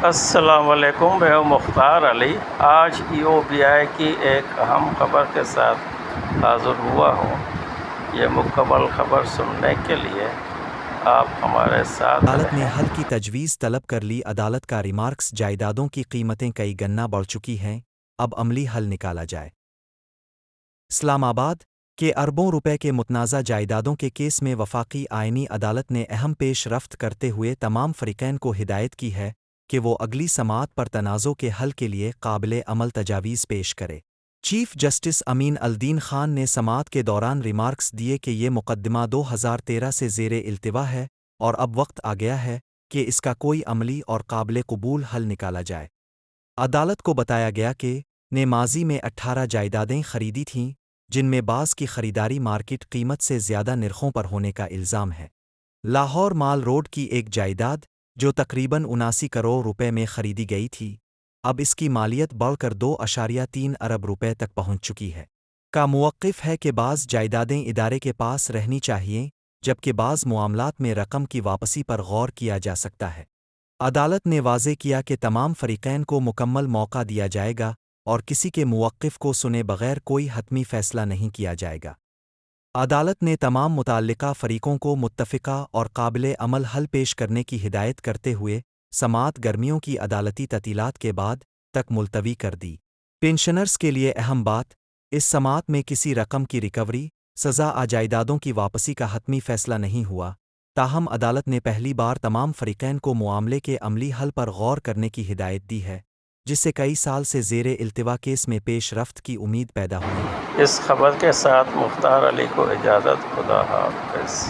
السلام علیکم، میں ہوں مختار علی۔ آج EOBI کی ایک اہم خبر کے ساتھ حاضر ہوا ہوں۔ یہ مکمل خبر سننے کے لیے آپ ہمارے ساتھ عدالت نے رہیں۔ حل کی تجویز طلب کر لی۔ عدالت کا ریمارکس: جائیدادوں کی قیمتیں کئی گنا بڑھ چکی ہیں، اب عملی حل نکالا جائے۔ اسلام آباد کے اربوں روپے کے متنازع جائیدادوں کے کیس میں وفاقی آئینی عدالت نے اہم پیش رفت کرتے ہوئے تمام فریقین کو ہدایت کی ہے کہ وہ اگلی سماعت پر تنازع کے حل کے لیے قابل عمل تجاویز پیش کرے۔ چیف جسٹس امین الدین خان نے سماعت کے دوران ریمارکس دیے کہ یہ مقدمہ 2013 سے زیر التوا ہے اور اب وقت آ گیا ہے کہ اس کا کوئی عملی اور قابل قبول حل نکالا جائے۔ عدالت کو بتایا گیا کہ نے ماضی میں 18 جائیدادیں خریدی تھیں، جن میں بعض کی خریداری مارکیٹ قیمت سے زیادہ نرخوں پر ہونے کا الزام ہے۔ لاہور مال روڈ کی ایک جائیداد جو تقریباً 79 کروڑ روپے میں خریدی گئی تھی، اب اس کی مالیت بڑھ کر 2.3 ارب روپے تک پہنچ چکی ہے۔ کا موقف ہے کہ بعض جائیدادیں ادارے کے پاس رہنی چاہئیں، جبکہ بعض معاملات میں رقم کی واپسی پر غور کیا جا سکتا ہے۔ عدالت نے واضح کیا کہ تمام فریقین کو مکمل موقع دیا جائے گا اور کسی کے موقف کو سنے بغیر کوئی حتمی فیصلہ نہیں کیا جائے گا۔ عدالت نے تمام متعلقہ فریقوں کو متفقہ اور قابل عمل حل پیش کرنے کی ہدایت کرتے ہوئے سماعت گرمیوں کی عدالتی تعطیلات کے بعد تک ملتوی کر دی۔ پینشنرز کے لیے اہم بات: اس سماعت میں کسی رقم کی ریکوری، سزا جائیدادوں کی واپسی کا حتمی فیصلہ نہیں ہوا، تاہم عدالت نے پہلی بار تمام فریقین کو معاملے کے عملی حل پر غور کرنے کی ہدایت دی ہے، جس سے کئی سال سے زیر التوا کیس میں پیش رفت کی امید پیدا ہوئی ہے۔ اس خبر کے ساتھ مختار علی کو اجازت، خدا حافظ۔